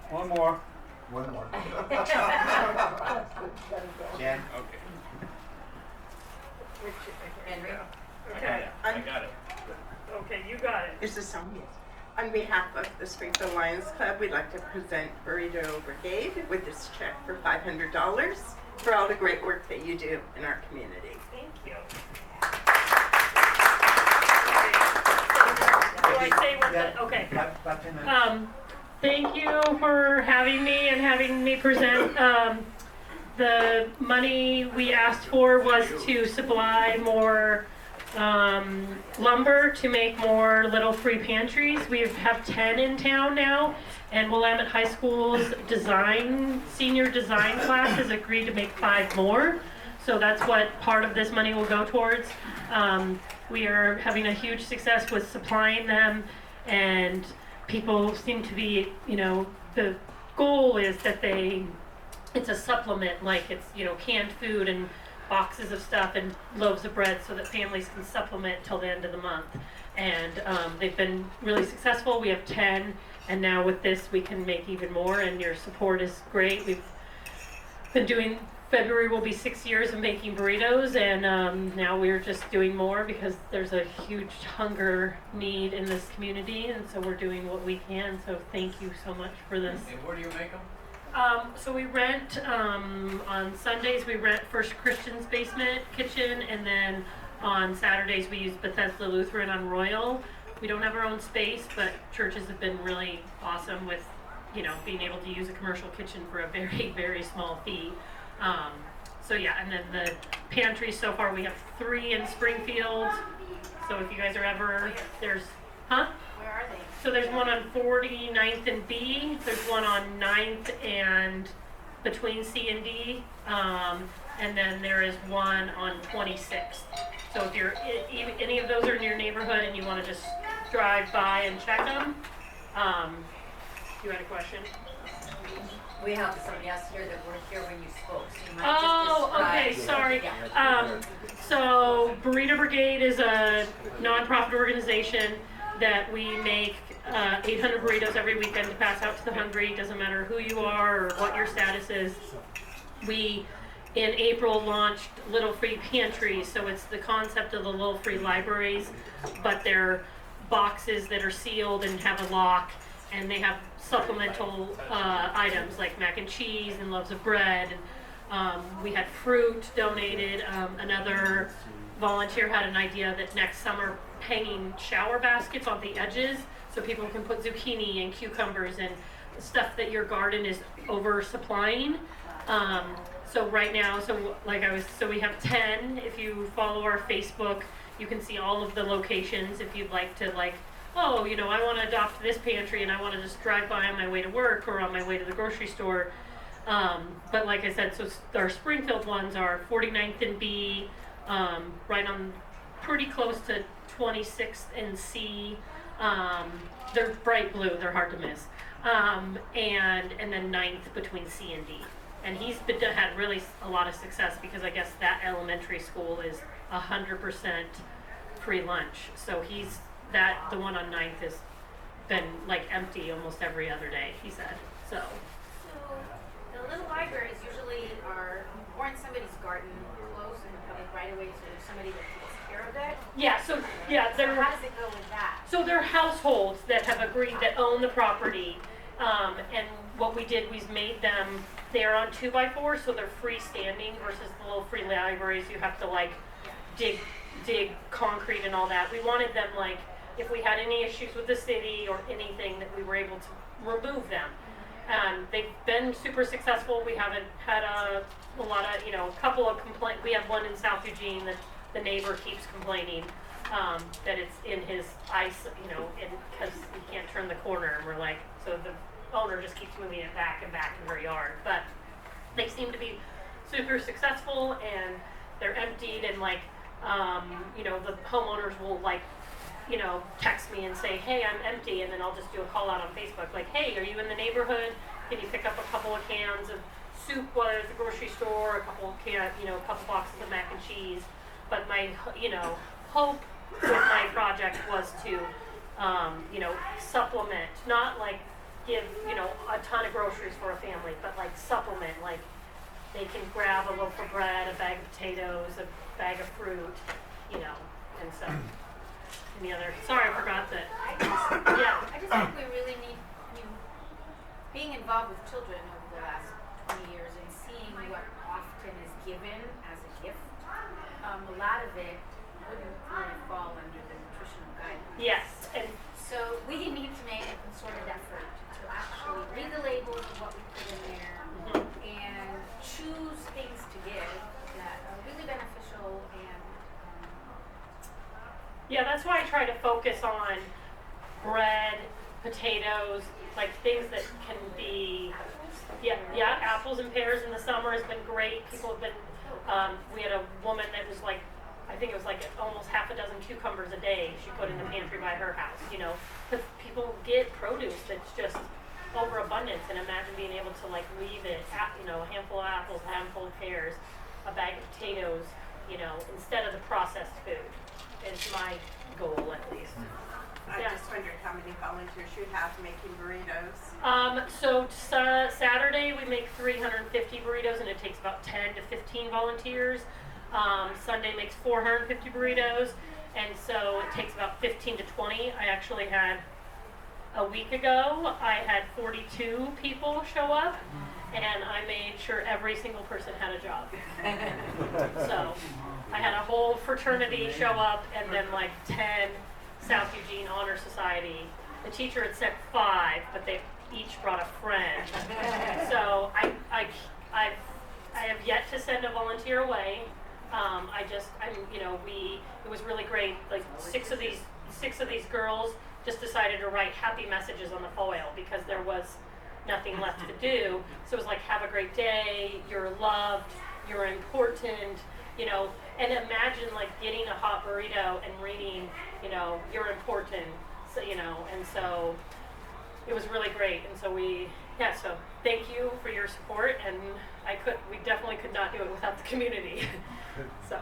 One more. One more. Jen? Okay. Henry? Okay, I got it. okay, you got it. Is this on? Yes. On behalf of the Springfield Lions Club, we'd like to present Burrito Brigade with this check for $500 for all the great work that you do in our community. Thank you. Do I say what the, okay. Thank you for having me and having me present. The money we asked for was to supply more lumber to make more little free pantries. We have 10 in town now, and Willamette High School's senior design class has agreed to make 5 more. So that's what part of this money will go towards. We are having a huge success with supplying them, and people seem to be, the goal is that it's a supplement, like it's, canned food and boxes of stuff and loaves of bread so that families can supplement till the end of the month. And they've been really successful. We have 10, and now with this we can make even more, and your support is great. We've been doing, February will be 6 years of making burritos, and now we're just doing more because there's a huge hunger need in this community, and so we're doing what we can. So thank you so much for this. And where do you make them? So we rent, on Sundays we rent First Christian's basement kitchen, and then on Saturdays we use Bethesda Lutheran on Royal. We don't have our own space, but churches have been really awesome with, being able to use a commercial kitchen for a very, very small fee. So yeah, and then the pantry, so far we have 3 in Springfield. So if you guys are ever, Where are they? so there's one on 49th and B, there's one on 9th and between C and D, and then there is one on 26th. So if you're, any of those are in your neighborhood and you want to just drive by and check them, you had a question? We have somebody else here that weren't here when you spoke, so you might just describe. Okay, sorry. Yeah. So Burrito Brigade is a nonprofit organization that we make 800 burritos every weekend to pass out to the hungry. Doesn't matter who you are or what your status is. We, in April, launched Little Free Pantries. So it's the concept of the Little Free Libraries, but they're boxes that are sealed and have a lock, and they have supplemental items like mac and cheese and loaves of bread. And we had fruit donated. Another volunteer had an idea that next summer hanging shower baskets on the edges so people can put zucchini and cucumbers and stuff that your garden is oversupplying. So right now, so we have 10. If you follow our Facebook, you can see all of the locations. If you'd like to, I want to adopt this pantry and I want to just drive by on my way to work or on my way to the grocery store. But like I said, so our Springfield ones are 49th and B, right on, pretty close to 26th and C. They're bright blue, they're hard to miss. And then 9th between C and D. And he's had really a lot of success because I guess that elementary school is 100% free lunch. So the one on 9th has been empty almost every other day, he said. So The little libraries usually are more in somebody's garden, close in the public right away to somebody that takes care of it. so So how does it go with that? So they're households that have agreed, that own the property, and what we did was made them, they're on 2x4, so they're freestanding versus the little free libraries. You have to dig concrete and all that. We wanted them if we had any issues with the city or anything, that we were able to remove them. They've been super successful. We haven't had a lot of, a couple of complaints. We have one in South Eugene that the neighbor keeps complaining that it's in his ice, because he can't turn the corner. And we're so the owner just keeps moving it back and back in her yard. But they seem to be super successful, and they're emptied, and the homeowners will text me and say, hey, I'm empty, and then I'll just do a call out on Facebook, hey, are you in the neighborhood? Can you pick up a couple of cans of soup while there's a grocery store, a couple boxes of mac and cheese. But my, hope with my project was to, supplement, not give, you know, a ton of groceries for a family, but like supplement, like they can grab a loaf of bread, a bag of potatoes, a bag of fruit, you know, and so. Any other? Sorry, I forgot that. Yeah. I just think we really need, being involved with children over the last 20 years and seeing what often is given as a gift, a lot of it wouldn't really fall under the nutritional guidelines. Yes, and So we need to make a concerted effort to actually read the labels of what we put in there and choose things to give that are really beneficial and yeah, that's why I try to focus on bread, potatoes, like things that can be, yeah, apples and pears in the summer has been great. People have been, we had a woman that was like, I think it was like almost half a dozen cucumbers a day she put in the pantry by her house, you know, because people get produce that's just overabundance, and imagine being able to like leave it, you know, a handful of apples, a handful of pears, a bag of potatoes, you know, instead of the processed food. Is my goal at least. I Yeah. just wondered how many volunteers you have making burritos. So Saturday we make 350 burritos, and it takes about 10 to 15 volunteers. Sunday makes 450 burritos, and so it takes about 15 to 20. I actually had, a week ago, I had 42 people show up, and I made sure every single person had a job. So I had a whole fraternity show up, and then like 10 South Eugene Honor Society. The teacher had sent 5, but they each brought a friend. So I have yet to send a volunteer away. It was really great. Like 6 of these girls just decided to write happy messages on the foil because there was nothing left to do. So it was like, have a great day, you're loved, you're important, you know, and imagine like getting a hot burrito and reading, you know, you're important, so, you know, and so it was really great. And so so thank you for your support, and we definitely could not do it without the community. So.